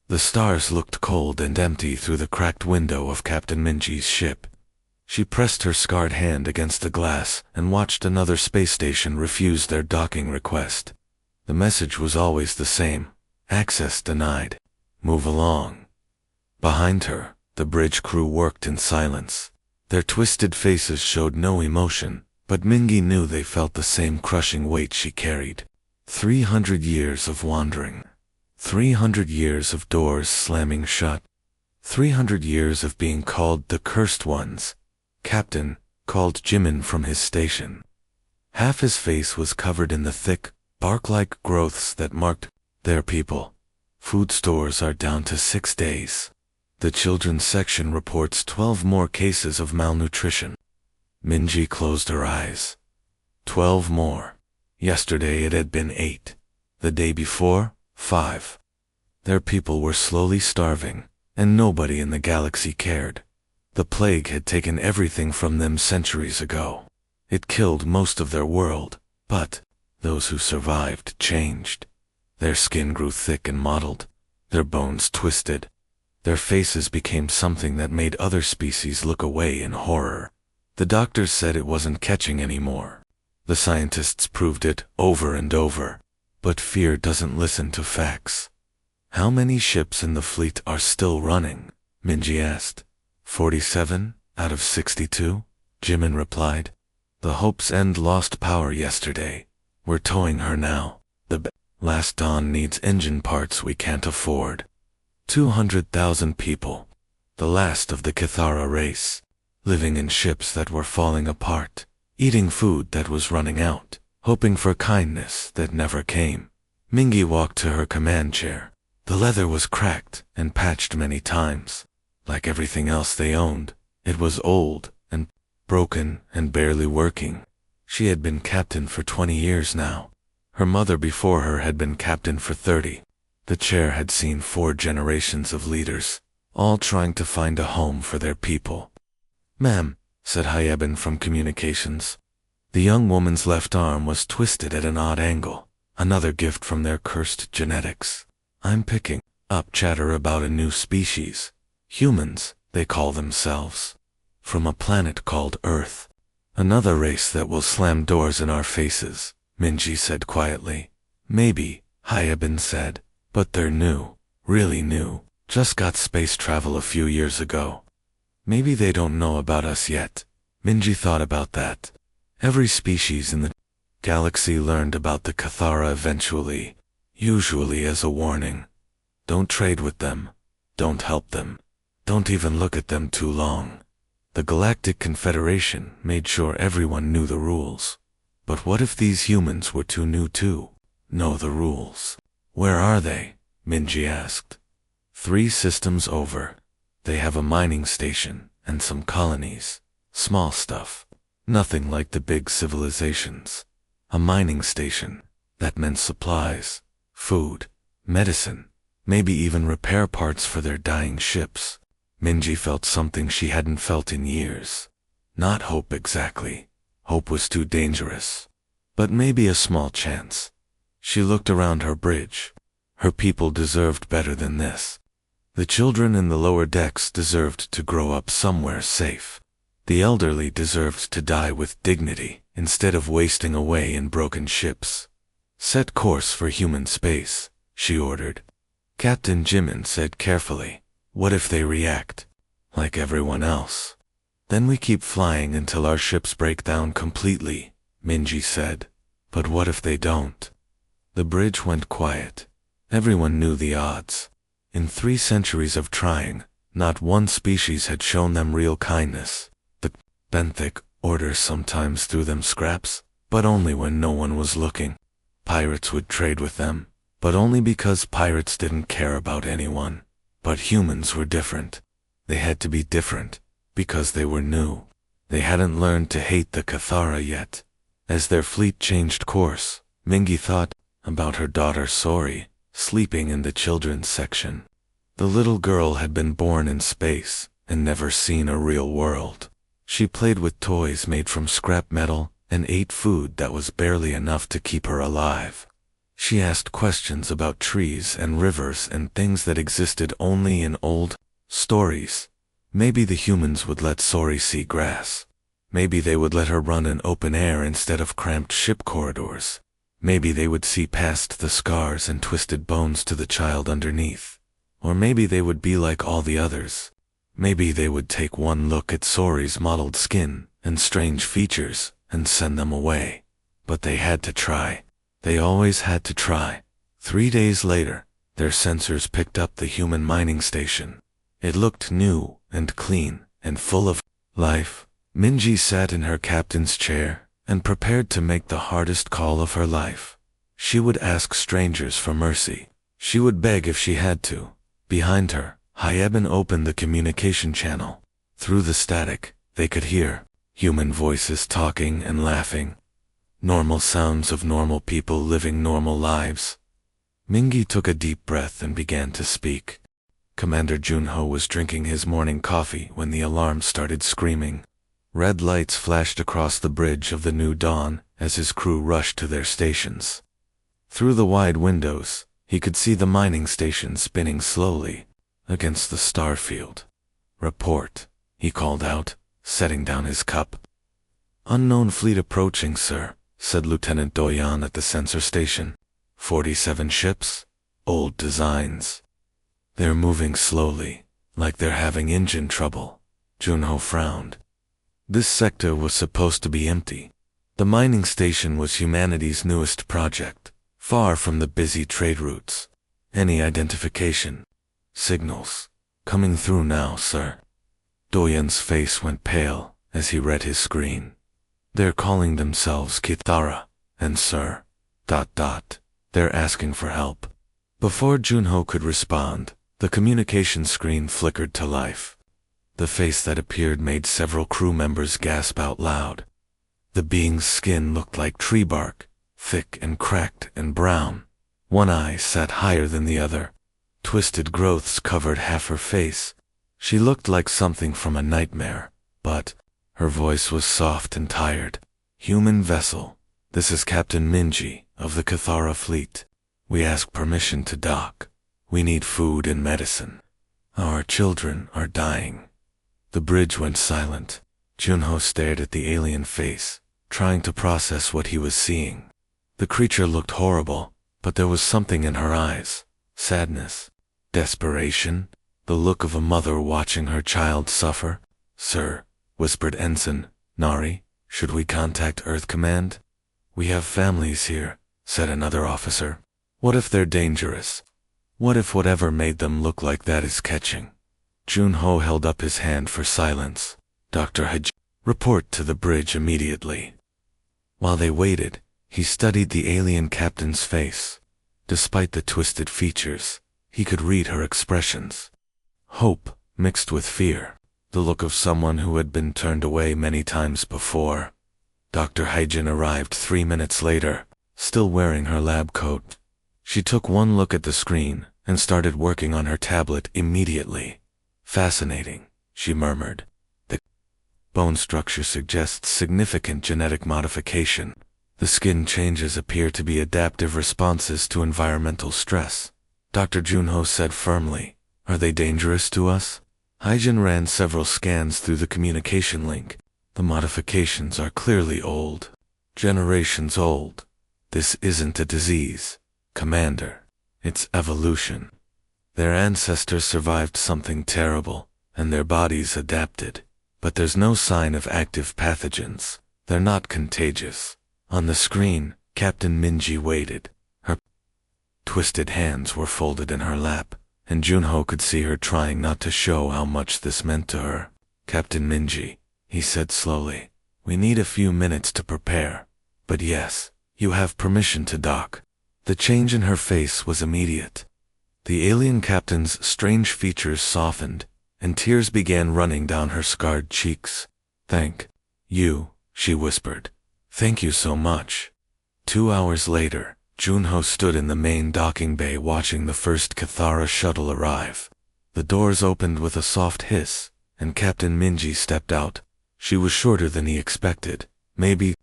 The stars looked cold and empty through the cracked window of Captain Minji's ship. She pressed her scarred hand against the glass and watched another space station refuse their docking request. The message was always the same: access denied. Move along. Behind her, the bridge crew worked in silence. Their twisted faces showed no emotion, but Mingi knew they felt the same crushing weight she carried. 300 years of wandering. 300 years of doors slamming shut. 300 years of being called the Cursed Ones. Captain called Jimin from his station. Half his face was covered in the thick, bark-like growths that marked their people. Food stores are down to 6 days. The children's section reports 12 more cases of malnutrition. Minji closed her eyes. 12 more. Yesterday it had been 8. The day before, 5. Their people were slowly starving, and nobody in the galaxy cared. The plague had taken everything from them centuries ago. It killed most of their world, but those who survived changed. Their skin grew thick and mottled, their bones twisted. Their faces became something that made other species look away in horror. The doctors said it wasn't catching anymore. The scientists proved it over and over. But fear doesn't listen to facts. How many ships in the fleet are still running? Minji asked. 47 out of 62, Jimin replied. The Hope's End lost power yesterday. We're towing her now. The last Dawn needs engine parts we can't afford. 200,000 people, the last of the Cathara race, living in ships that were falling apart, eating food that was running out, hoping for kindness that never came. Mingi walked to her command chair. The leather was cracked and patched many times. Like everything else they owned, it was old and broken and barely working. She had been captain for 20 years now. Her mother before her had been captain for 30. The chair had seen 4 generations of leaders, all trying to find a home for their people. "Ma'am," said Hyeben from communications. The young woman's left arm was twisted at an odd angle, another gift from their cursed genetics. "I'm picking up chatter about a new species. Humans, they call themselves. From a planet called Earth. Another race that will slam doors in our faces," Minji said quietly. "Maybe," Hyeben said, "but they're new, really new, just got space travel a few years ago. Maybe they don't know about us yet." Minji thought about that. Every species in the galaxy learned about the Cathara eventually, usually as a warning. Don't trade with them. Don't help them. Don't even look at them too long. The Galactic Confederation made sure everyone knew the rules. But what if these humans were too new to know the rules? "Where are they?" Minji asked. 3 systems over. They have a mining station and some colonies. Small stuff. Nothing like the big civilizations. A mining station. That meant supplies, food, medicine, maybe even repair parts for their dying ships. Minji felt something she hadn't felt in years. Not hope exactly. Hope was too dangerous. But maybe a small chance. She looked around her bridge. Her people deserved better than this. The children in the lower decks deserved to grow up somewhere safe. The elderly deserved to die with dignity instead of wasting away in broken ships. "Set course for human space," she ordered. Captain Jimin said carefully, "What if they react? Like everyone else?" "Then we keep flying until our ships break down completely," Minji said. "But what if they don't?" The bridge went quiet. Everyone knew the odds. In 3 centuries of trying, not one species had shown them real kindness. The benthic order sometimes threw them scraps, but only when no one was looking. Pirates would trade with them, but only because pirates didn't care about anyone. But humans were different. They had to be different, because they were new. They hadn't learned to hate the Cathara yet. As their fleet changed course, Mingi thought about her daughter Sori, sleeping in the children's section. The little girl had been born in space and never seen a real world. She played with toys made from scrap metal and ate food that was barely enough to keep her alive. She asked questions about trees and rivers and things that existed only in old stories. Maybe the humans would let Sori see grass. Maybe they would let her run in open air instead of cramped ship corridors. Maybe they would see past the scars and twisted bones to the child underneath. Or maybe they would be like all the others. Maybe they would take one look at Sori's mottled skin and strange features and send them away. But they had to try. They always had to try. 3 days later, their sensors picked up the human mining station. It looked new and clean and full of life. Minji sat in her captain's chair and prepared to make the hardest call of her life. She would ask strangers for mercy. She would beg if she had to. Behind her, Hyeben opened the communication channel. Through the static, they could hear human voices talking and laughing. Normal sounds of normal people living normal lives. Mingi took a deep breath and began to speak. Commander Junho was drinking his morning coffee when the alarm started screaming. Red lights flashed across the bridge of the new dawn as his crew rushed to their stations. Through the wide windows, he could see the mining station spinning slowly against the star field. "Report," he called out, setting down his cup. "Unknown fleet approaching, sir," said Lieutenant Doyan at the sensor station. 47 ships, old designs. They're moving slowly, like they're having engine trouble. Junho frowned. This sector was supposed to be empty. The mining station was humanity's newest project, far from the busy trade routes. Any identification? Signals. Coming through now, sir. Doyan's face went pale as he read his screen. They're calling themselves Kithara, and sir, ... they're asking for help. Before Junho could respond, the communication screen flickered to life. The face that appeared made several crew members gasp out loud. The being's skin looked like tree bark, thick and cracked and brown. One eye sat higher than the other. Twisted growths covered half her face. She looked like something from a nightmare, but her voice was soft and tired. "Human vessel, this is Captain Minji of the Kithara fleet. We ask permission to dock. We need food and medicine. Our children are dying." The bridge went silent. Junho stared at the alien face, trying to process what he was seeing. The creature looked horrible, but there was something in her eyes. Sadness. Desperation. The look of a mother watching her child suffer. "Sir," whispered Ensign Nari, "should we contact Earth Command?" "We have families here," said another officer. "What if they're dangerous? What if whatever made them look like that is catching?" Junho held up his hand for silence. "Dr. Haj, report to the bridge immediately." While they waited, he studied the alien captain's face. Despite the twisted features, he could read her expressions. Hope mixed with fear, the look of someone who had been turned away many times before. Dr. Hyjin arrived 3 minutes later, still wearing her lab coat. She took one look at the screen and started working on her tablet immediately. "Fascinating," she murmured. "The bone structure suggests significant genetic modification. The skin changes appear to be adaptive responses to environmental stress." Dr. Junho said firmly, "Are they dangerous to us?" Hyjin ran several scans through the communication link. "The modifications are clearly old. Generations old. This isn't a disease, Commander. It's evolution. Their ancestors survived something terrible, and their bodies adapted. But there's no sign of active pathogens. They're not contagious." On the screen, Captain Minji waited. Her twisted hands were folded in her lap, and Junho could see her trying not to show how much this meant to her. "Captain Minji," he said slowly, "we need a few minutes to prepare. But yes, you have permission to dock." The change in her face was immediate. The alien captain's strange features softened, and tears began running down her scarred cheeks. "Thank you," she whispered. "Thank you so much." 2 hours later, Junho stood in the main docking bay watching the first Kithara shuttle arrive. The doors opened with a soft hiss, and Captain Minji stepped out. She was shorter than he expected, maybe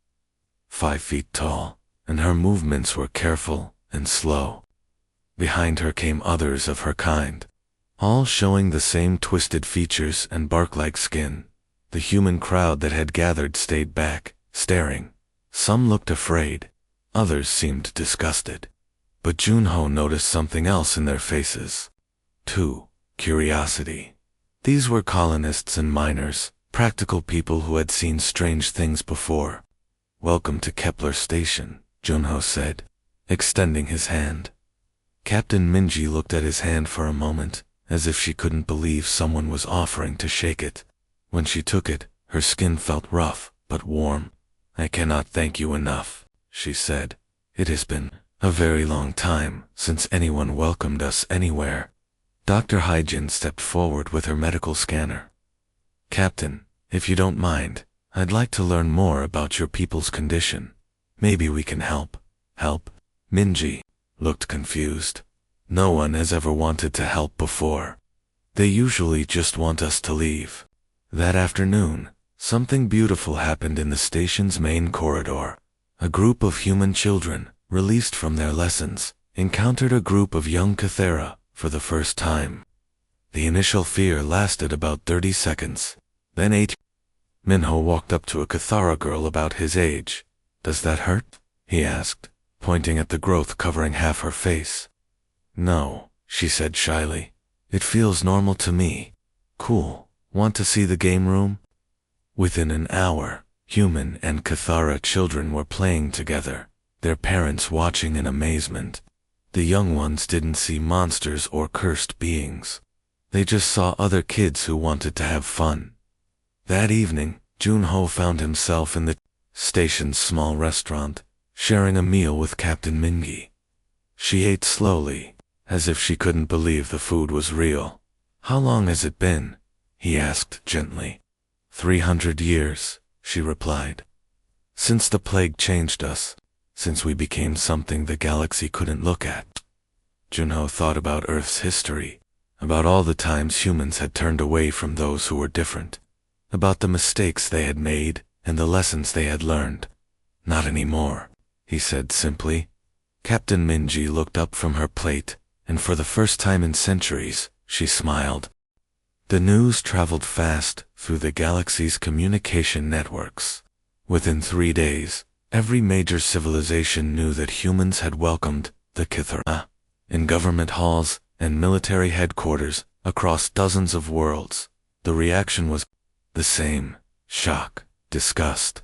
5 feet tall, and her movements were careful and slow. Behind her came others of her kind, all showing the same twisted features and bark-like skin. The human crowd that had gathered stayed back, staring. Some looked afraid, others seemed disgusted. But Junho noticed something else in their faces. Too, curiosity. These were colonists and miners, practical people who had seen strange things before. "Welcome to Kepler Station," Junho said, extending his hand. Captain Minji looked at his hand for a moment, as if she couldn't believe someone was offering to shake it. When she took it, her skin felt rough, but warm. "I cannot thank you enough," she said. "It has been a very long time since anyone welcomed us anywhere." Dr. Hyjin stepped forward with her medical scanner. "Captain, if you don't mind, I'd like to learn more about your people's condition. Maybe we can help." "Help?" Minji looked confused. "No one has ever wanted to help before. They usually just want us to leave." That afternoon, something beautiful happened in the station's main corridor. A group of human children, released from their lessons, encountered a group of young Cathera for the first time. The initial fear lasted about 30 seconds. Then Minho walked up to a Cathara girl about his age. "Does that hurt?" he asked, pointing at the growth covering half her face. "No," she said shyly. "It feels normal to me." "Cool. Want to see the game room?" Within an hour, human and Cathara children were playing together, their parents watching in amazement. The young ones didn't see monsters or cursed beings. They just saw other kids who wanted to have fun. That evening, Junho found himself in the station's small restaurant, sharing a meal with Captain Mingi. She ate slowly, as if she couldn't believe the food was real. "How long has it been?" he asked gently. 300 years, she replied. "Since the plague changed us, since we became something the galaxy couldn't look at." Junho thought about Earth's history, about all the times humans had turned away from those who were different, about the mistakes they had made and the lessons they had learned. "Not anymore," he said simply. Captain Minji looked up from her plate, and for the first time in centuries, she smiled. The news traveled fast through the galaxy's communication networks. Within 3 days, every major civilization knew that humans had welcomed the Cathara in government halls and military headquarters across dozens of worlds. The reaction was the same: shock, disgust,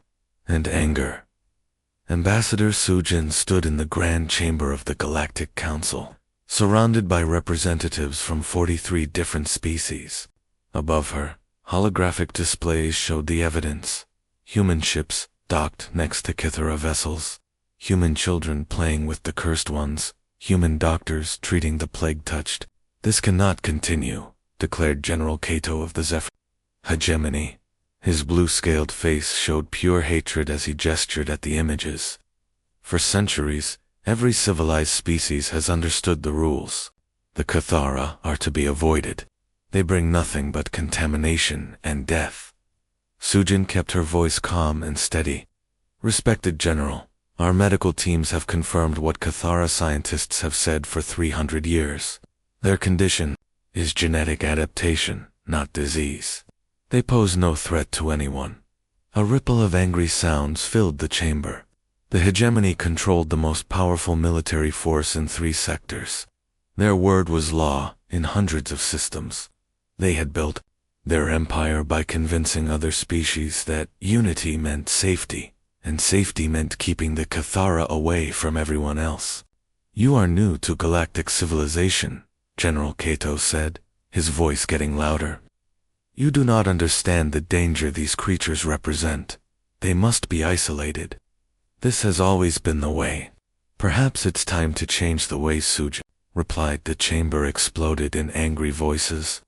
and anger. Ambassador Sujin stood in the Grand Chamber of the Galactic Council, surrounded by representatives from 43 different species. Above her, holographic displays showed the evidence: human ships docked next to Cathara vessels, human children playing with the cursed ones, human doctors treating the plague-touched. "This cannot continue," declared General Kato of the Zephyr Hegemony. His blue-scaled face showed pure hatred as he gestured at the images. "For centuries, every civilized species has understood the rules. The Cathara are to be avoided. They bring nothing but contamination and death." Sujin kept her voice calm and steady. "Respected General, our medical teams have confirmed what Cathara scientists have said for 300 years. Their condition is genetic adaptation, not disease. They pose no threat to anyone." A ripple of angry sounds filled the chamber. The hegemony controlled the most powerful military force in 3 sectors. Their word was law in hundreds of systems. They had built their empire by convincing other species that unity meant safety, and safety meant keeping the Cathara away from everyone else. "You are new to galactic civilization," General Kato said, his voice getting louder. "You do not understand the danger these creatures represent. They must be isolated. This has always been the way. Perhaps it's time to change the way." Sujin replied. The chamber exploded in angry voices.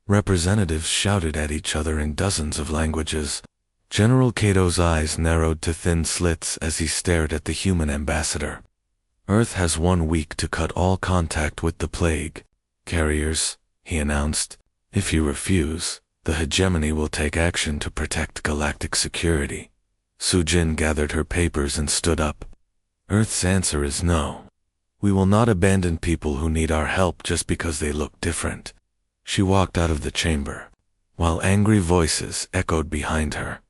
Representatives shouted at each other in dozens of languages. General Kato's eyes narrowed to thin slits as he stared at the human ambassador. "Earth has 1 week to cut all contact with the plague carriers," he announced. "If you refuse, the hegemony will take action to protect galactic security." Sujin gathered her papers and stood up. "Earth's answer is no. We will not abandon people who need our help just because they look different. She walked out of the chamber, while angry voices echoed behind her.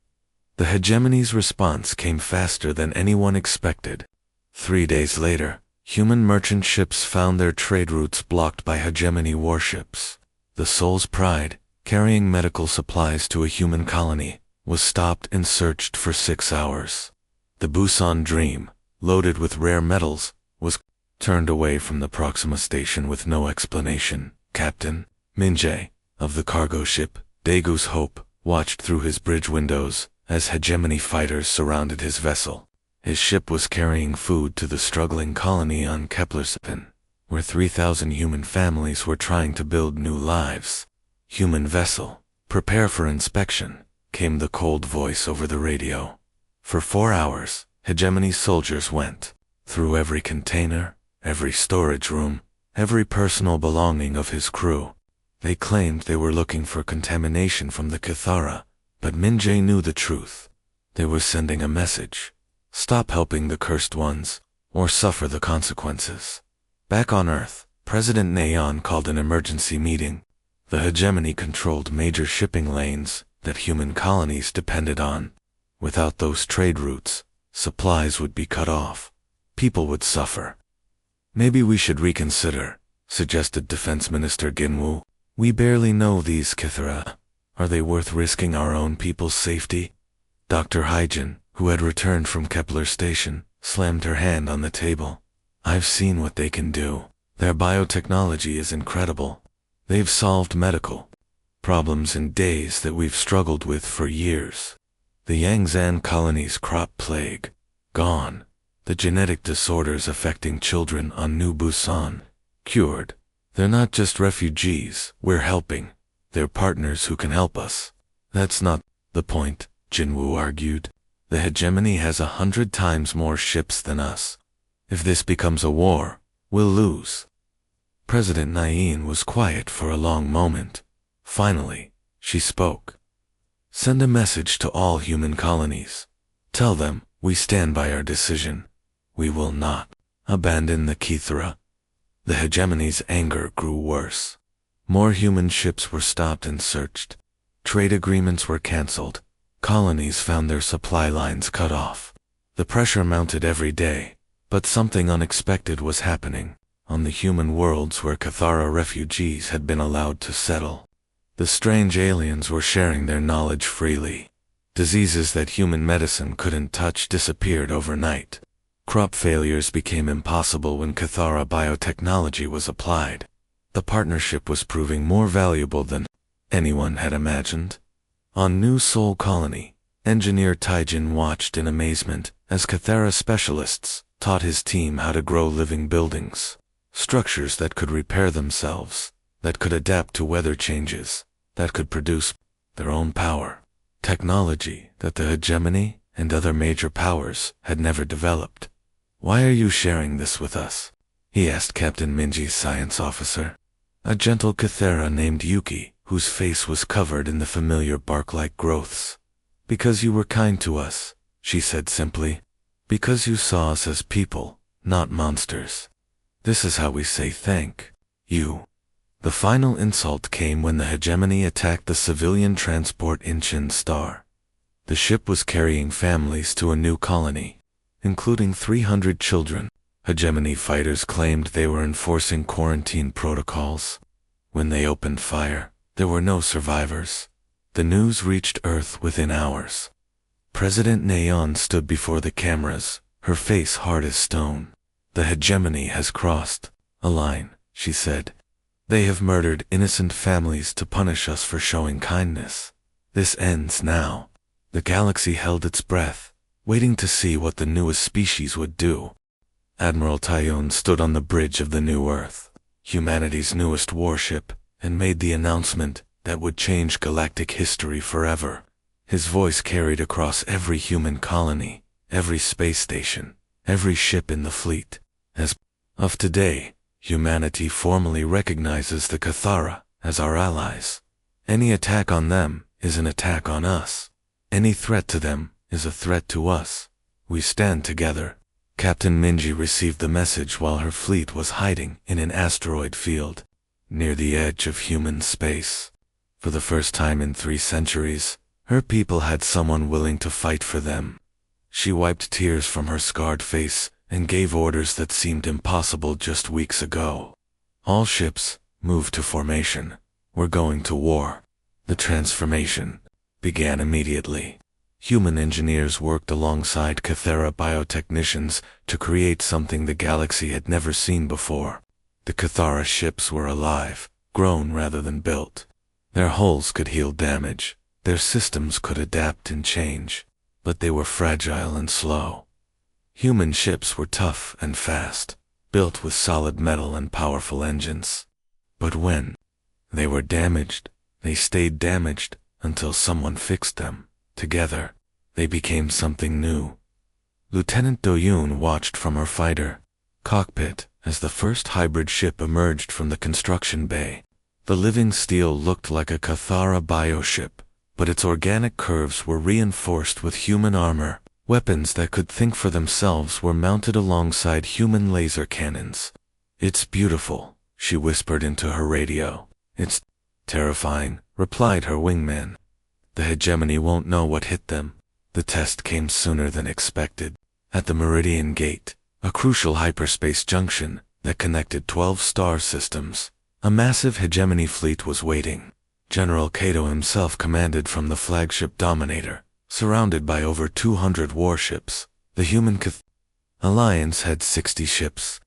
The hegemony's response came faster than anyone expected. 3 days later, human merchant ships found their trade routes blocked by hegemony warships. The Soul's Pride, carrying medical supplies to a human colony, was stopped and searched for 6 hours. The Busan Dream, loaded with rare metals, was turned away from the Proxima station with no explanation. Captain Minjae, of the cargo ship Daegu's Hope, watched through his bridge windows as hegemony fighters surrounded his vessel. His ship was carrying food to the struggling colony on Kepler-7, where 3,000 human families were trying to build new lives. "Human vessel, prepare for inspection," came the cold voice over the radio. For 4 hours, hegemony soldiers went through every container, every storage room, every personal belonging of his crew. They claimed they were looking for contamination from the Cathara, but Minjae knew the truth. They were sending a message: stop helping the cursed ones, or suffer the consequences. Back on Earth, President Naeon called an emergency meeting. The hegemony controlled major shipping lanes that human colonies depended on. Without those trade routes, supplies would be cut off. People would suffer. "Maybe we should reconsider," suggested Defense Minister Ginwoo. "We barely know these Cathara. Are they worth risking our own people's safety?" Dr. Hyjin, who had returned from Kepler Station, slammed her hand on the table. "I've seen what they can do. Their biotechnology is incredible. They've solved medical problems in days that we've struggled with for years. The Yangzan colony's crop plague, gone. The genetic disorders affecting children on New Busan, cured. They're not just refugees we're helping. They're partners who can help us." "That's not the point," Jinwoo argued. "The hegemony has 100 times more ships than us. If this becomes a war, we'll lose." President Naeon was quiet for a long moment. Finally, she spoke. "Send a message to all human colonies. Tell them we stand by our decision. We will not abandon the Cathara." The hegemony's anger grew worse. More human ships were stopped and searched. Trade agreements were canceled. Colonies found their supply lines cut off. The pressure mounted every day, but something unexpected was happening on the human worlds where Cathara refugees had been allowed to settle. The strange aliens were sharing their knowledge freely. Diseases that human medicine couldn't touch disappeared overnight. Crop failures became impossible when Cathara biotechnology was applied. The partnership was proving more valuable than anyone had imagined. On New Seoul Colony, engineer Taijin watched in amazement as Cathara specialists taught his team how to grow living buildings, structures that could repair themselves, that could adapt to weather changes, that could produce their own power. Technology that the hegemony and other major powers had never developed. "Why are you sharing this with us?" he asked Captain Minji's science officer, a gentle Cathara named Yuki, whose face was covered in the familiar bark-like growths. "Because you were kind to us," she said simply. "Because you saw us as people, not monsters. This is how we say thank you." The final insult came when the hegemony attacked the civilian transport Incheon Star. The ship was carrying families to a new colony, including 300 children. Hegemony fighters claimed they were enforcing quarantine protocols. When they opened fire, there were no survivors. The news reached Earth within hours. President Naeon stood before the cameras, her face hard as stone. "The hegemony has crossed a line," she said. "They have murdered innocent families to punish us for showing kindness. This ends now." The galaxy held its breath, waiting to see what the newest species would do. Admiral Tyone stood on the bridge of the New Earth, humanity's newest warship, and made the announcement that would change galactic history forever. His voice carried across every human colony, every space station, every ship in the fleet. "As of today, humanity formally recognizes the Cathara as our allies. Any attack on them is an attack on us. Any threat to them is a threat to us. We stand together." Captain Minji received the message while her fleet was hiding in an asteroid field, near the edge of human space. For the first time in 3 centuries, her people had someone willing to fight for them. She wiped tears from her scarred face and gave orders that seemed impossible just weeks ago. All ships, move to formation. We're going to war. The transformation began immediately. Human engineers worked alongside Cathera biotechnicians to create something the galaxy had never seen before. The Cathara ships were alive, grown rather than built. Their hulls could heal damage, their systems could adapt and change, but they were fragile and slow. Human ships were tough and fast, built with solid metal and powerful engines. But when they were damaged, they stayed damaged until someone fixed them. Together, they became something new. Lieutenant Do-yoon watched from her fighter cockpit as the first hybrid ship emerged from the construction bay. The living steel looked like a Cathara bioship, but its organic curves were reinforced with human armor. Weapons that could think for themselves were mounted alongside human laser cannons. "It's beautiful," she whispered into her radio. "It's terrifying," replied her wingman. "The hegemony won't know what hit them." The test came sooner than expected. At the Meridian Gate, a crucial hyperspace junction that connected 12 star systems, a massive hegemony fleet was waiting. General Kato himself commanded from the flagship Dominator, surrounded by over 200 warships. The human alliance had 60 ships.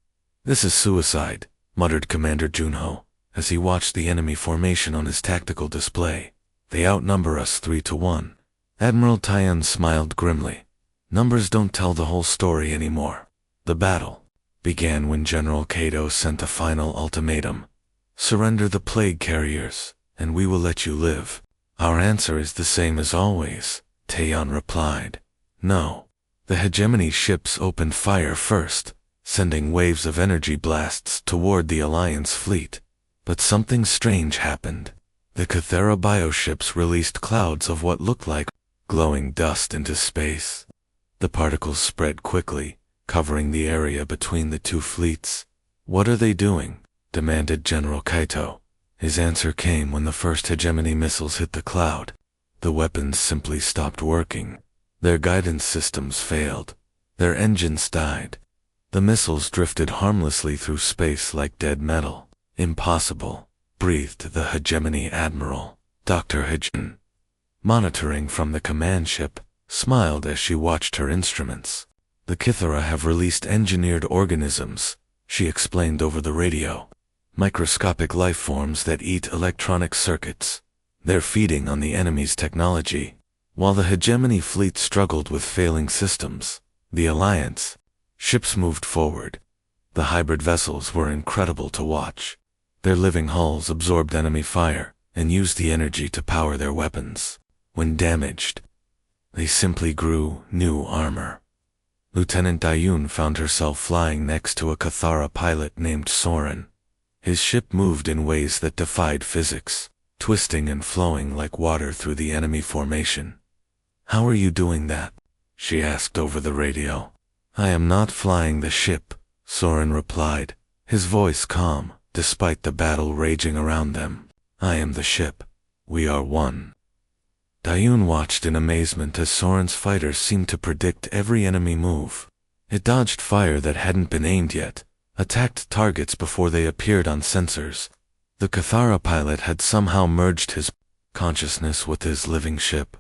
"This is suicide," muttered Commander Junho, as he watched the enemy formation on his tactical display. "They outnumber us 3-1. Admiral Tyan smiled grimly. "Numbers don't tell the whole story anymore." The battle began when General Kato sent a final ultimatum. "Surrender the plague carriers, and we will let you live." "Our answer is the same as always," Taeyeon replied. "No." The hegemony ships opened fire first, sending waves of energy blasts toward the Alliance fleet. But something strange happened. The Cathera bioships released clouds of what looked like glowing dust into space. The particles spread quickly, covering the area between the two fleets. "What are they doing?" demanded General Kaito. His answer came when the first hegemony missiles hit the cloud. The weapons simply stopped working. Their guidance systems failed. Their engines died. The missiles drifted harmlessly through space like dead metal. "Impossible," breathed the hegemony admiral. Dr. Hijin, monitoring from the command ship, smiled as she watched her instruments. "The Kithara have released engineered organisms," she explained over the radio. "Microscopic life forms that eat electronic circuits. They're feeding on the enemy's technology." While the hegemony fleet struggled with failing systems, the Alliance ships moved forward. The hybrid vessels were incredible to watch. Their living hulls absorbed enemy fire and used the energy to power their weapons. When damaged, they simply grew new armor. Lieutenant Dayun found herself flying next to a Cathara pilot named Soren. His ship moved in ways that defied physics, twisting and flowing like water through the enemy formation. "How are you doing that?" she asked over the radio. "I am not flying the ship," Soren replied, his voice calm, despite the battle raging around them. "I am the ship. We are one." Dayun watched in amazement as Soren's fighter seemed to predict every enemy move. It dodged fire that hadn't been aimed yet, attacked targets before they appeared on sensors. The Cathara pilot had somehow merged his consciousness with his living ship.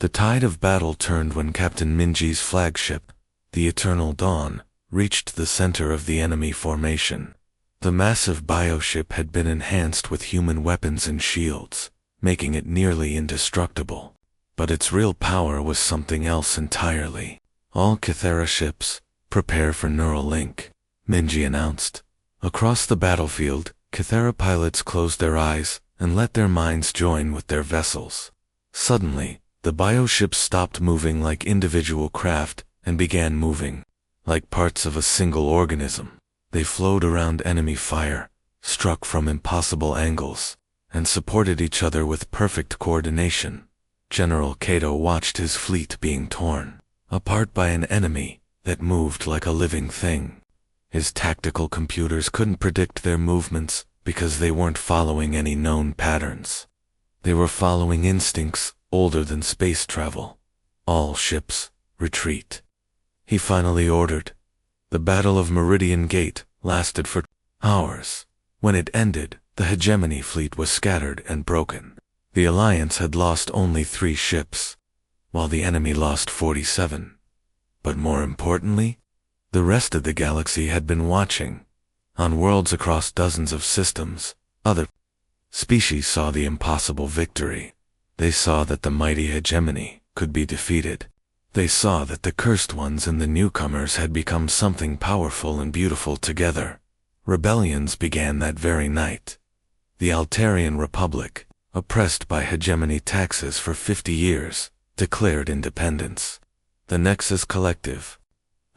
The tide of battle turned when Captain Minji's flagship, the Eternal Dawn, reached the center of the enemy formation. The massive bioship had been enhanced with human weapons and shields, making it nearly indestructible. But its real power was something else entirely. "All Cathera ships, prepare for neural link," Minji announced. Across the battlefield, Cathera pilots closed their eyes and let their minds join with their vessels. Suddenly, the bioships stopped moving like individual craft and began moving like parts of a single organism. They flowed around enemy fire, struck from impossible angles, and supported each other with perfect coordination. General Kato watched his fleet being torn apart by an enemy that moved like a living thing. His tactical computers couldn't predict their movements because they weren't following any known patterns. They were following instincts older than space travel. All ships, retreat. He finally ordered. The Battle of Meridian Gate lasted for hours. When it ended, the hegemony fleet was scattered and broken. The Alliance had lost only 3 ships, while the enemy lost 47. But more importantly, the rest of the galaxy had been watching. On worlds across dozens of systems, other species saw the impossible victory. They saw that the mighty hegemony could be defeated. They saw that the cursed ones and the newcomers had become something powerful and beautiful together. Rebellions began that very night. The Altarian Republic, oppressed by hegemony taxes for 50 years, declared independence. The Nexus Collective,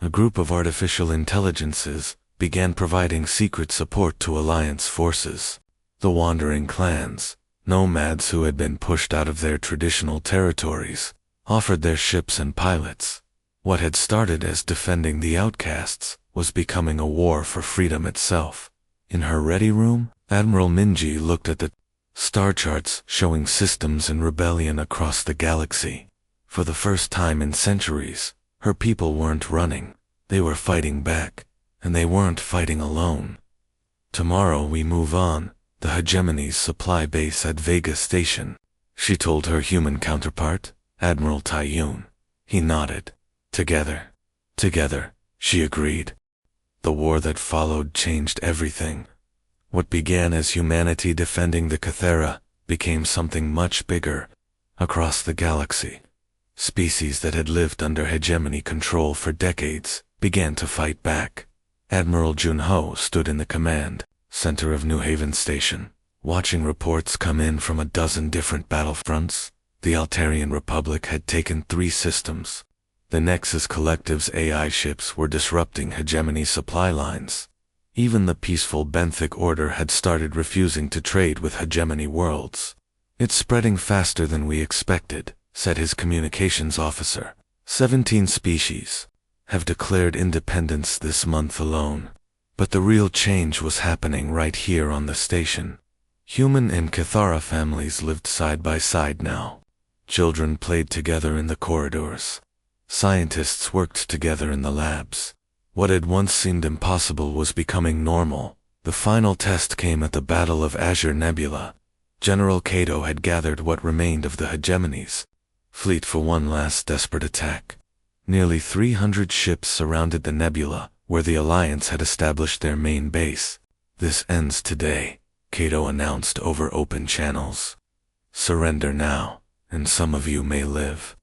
a group of artificial intelligences, began providing secret support to Alliance forces. The wandering clans, nomads who had been pushed out of their traditional territories, offered their ships and pilots. What had started as defending the outcasts was becoming a war for freedom itself. In her ready room, Admiral Minji looked at the star charts showing systems in rebellion across the galaxy. For the first time in centuries, her people weren't running, they were fighting back, and they weren't fighting alone. Tomorrow we move on, the hegemony's supply base at Vega Station, she told her human counterpart, Admiral Taiyun. He nodded. Together, she agreed. The war that followed changed everything. What began as humanity defending the Cathera became something much bigger, across the galaxy. Species that had lived under hegemony control for decades began to fight back. Admiral Junho stood in the command center of New Haven Station, watching reports come in from a dozen different battlefronts. The Altarian Republic had taken 3 systems. The Nexus Collective's AI ships were disrupting hegemony supply lines. Even the peaceful Benthic Order had started refusing to trade with hegemony worlds. It's spreading faster than we expected, said his communications officer. 17 species have declared independence this month alone. But the real change was happening right here on the station. Human and Cathara families lived side by side now. Children played together in the corridors. Scientists worked together in the labs. What had once seemed impossible was becoming normal. The final test came at the Battle of Azure Nebula. General Kato had gathered what remained of the hegemony's fleet for one last desperate attack. Nearly 300 ships surrounded the nebula, where the Alliance had established their main base. This ends today, Kato announced over open channels. Surrender now, and some of you may live.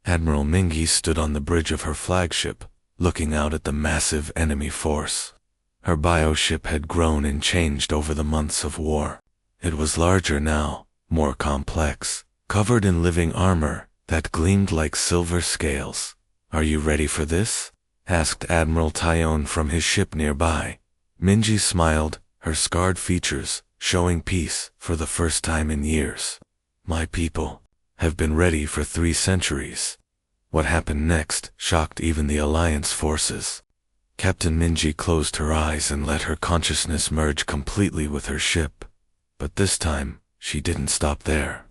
Admiral Mingi stood on the bridge of her flagship, looking out at the massive enemy force. Her bioship had grown and changed over the months of war. It was larger now, more complex, covered in living armor that gleamed like silver scales. Are you ready for this? Asked Admiral Tyone from his ship nearby. Minji smiled, her scarred features showing peace for the first time in years. My people have been ready for 3 centuries. What happened next shocked even the Alliance forces. Captain Minji closed her eyes and let her consciousness merge completely with her ship. But this time, she didn't stop there.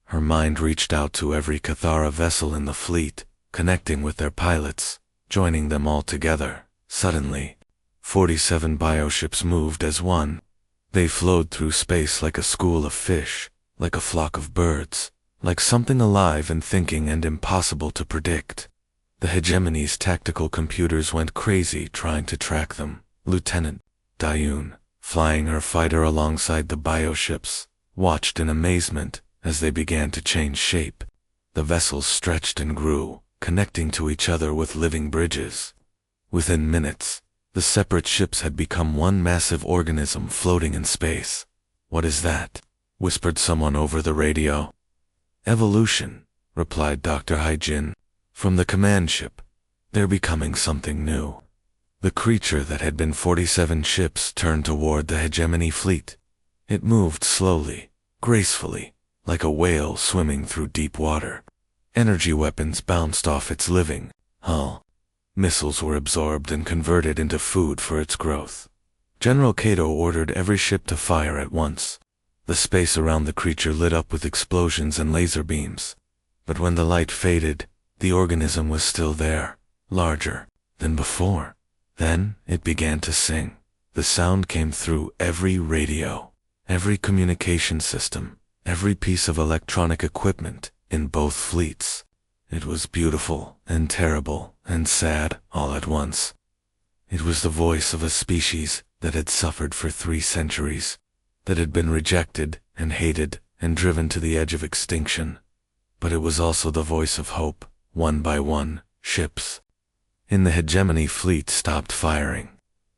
Her mind reached out to every Cathara vessel in the fleet, connecting with their pilots, joining them all together. Suddenly, 47 bioships moved as one. They flowed through space like a school of fish, like a flock of birds, like something alive and thinking and impossible to predict. The hegemony's tactical computers went crazy trying to track them. Lieutenant Dayun, flying her fighter alongside the bioships, watched in amazement as they began to change shape. The vessels stretched and grew, connecting to each other with living bridges. Within minutes, the separate ships had become one massive organism floating in space. What is that? Whispered someone over the radio. Evolution, replied Dr. Haijin. From the command ship. They're becoming something new. The creature that had been 47 ships turned toward the hegemony fleet. It moved slowly, gracefully, like a whale swimming through deep water. Energy weapons bounced off its living hull. Missiles were absorbed and converted into food for its growth. General Kato ordered every ship to fire at once. The space around the creature lit up with explosions and laser beams. But when the light faded, the organism was still there, larger than before. Then it began to sing. The sound came through every radio, every communication system, every piece of electronic equipment in both fleets. It was beautiful and terrible and sad all at once. It was the voice of a species that had suffered for 3 centuries, that had been rejected and hated and driven to the edge of extinction. But it was also the voice of hope. One by one, ships in the hegemony fleet stopped firing.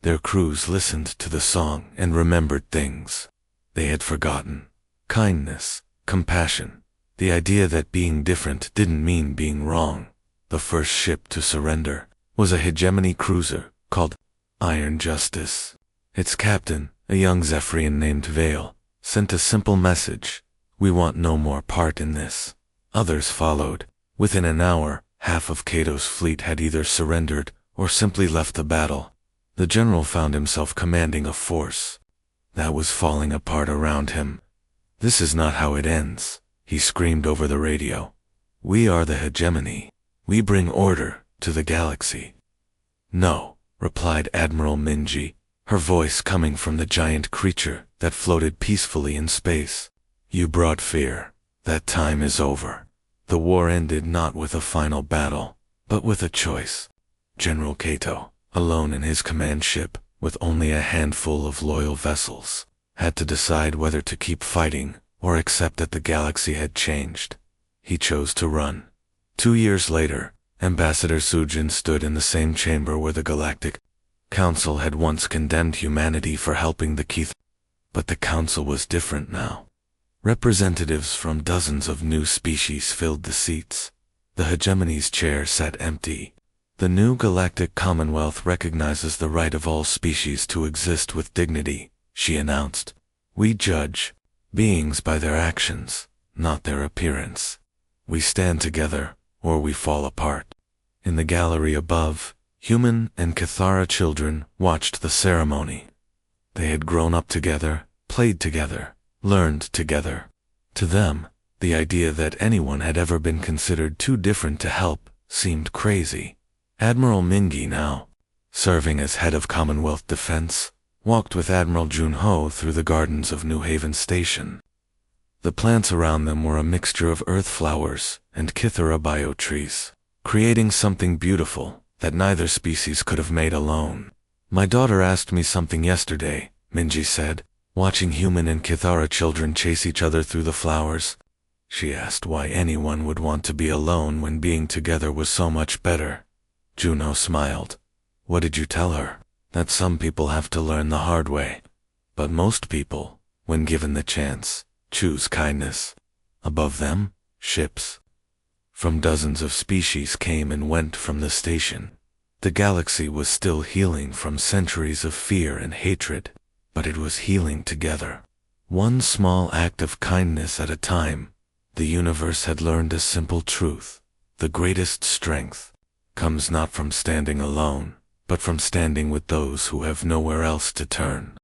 Their crews listened to the song and remembered things they had forgotten. Kindness, compassion, the idea that being different didn't mean being wrong. The first ship to surrender was a hegemony cruiser called Iron Justice. Its captain, a young Zephyrian named Vale, sent a simple message: "We want no more part in this." Others followed. Within an hour, half of Kato's fleet had either surrendered or simply left the battle. The general found himself commanding a force that was falling apart around him. "This is not how it ends," he screamed over the radio. "We are the hegemony. We bring order to the galaxy." "No," replied Admiral Minji, her voice coming from the giant creature that floated peacefully in space. "You brought fear. That time is over." The war ended not with a final battle, but with a choice. General Kato, alone in his command ship, with only a handful of loyal vessels, had to decide whether to keep fighting or accept that the galaxy had changed. He chose to run. 2 years later, Ambassador Sujin stood in the same chamber where the Galactic Council had once condemned humanity for helping the Keith. But the Council was different now. Representatives from dozens of new species filled the seats. The hegemony's chair sat empty. "The new Galactic Commonwealth recognizes the right of all species to exist with dignity," she announced. "We judge beings by their actions, not their appearance. We stand together, or we fall apart." In the gallery above, human and Cathara children watched the ceremony. They had grown up together, played together, learned together. To them, the idea that anyone had ever been considered too different to help seemed crazy. Admiral Mingi now, serving as head of Commonwealth Defense, walked with Admiral Junho through the gardens of New Haven Station. The plants around them were a mixture of earth flowers and Kithara bio trees, creating something beautiful that neither species could have made alone. "My daughter asked me something yesterday," Minji said, watching human and Kithara children chase each other through the flowers. She asked why anyone would want to be alone when being together was so much better. Juno smiled. "What did you tell her?" "That some people have to learn the hard way. But most people, when given the chance, choose kindness. Above them, ships." From dozens of species came and went from the station. The galaxy was still healing from centuries of fear and hatred, but it was healing together. One small act of kindness at a time. The universe had learned a simple truth: the greatest strength comes not from standing alone, but from standing with those who have nowhere else to turn.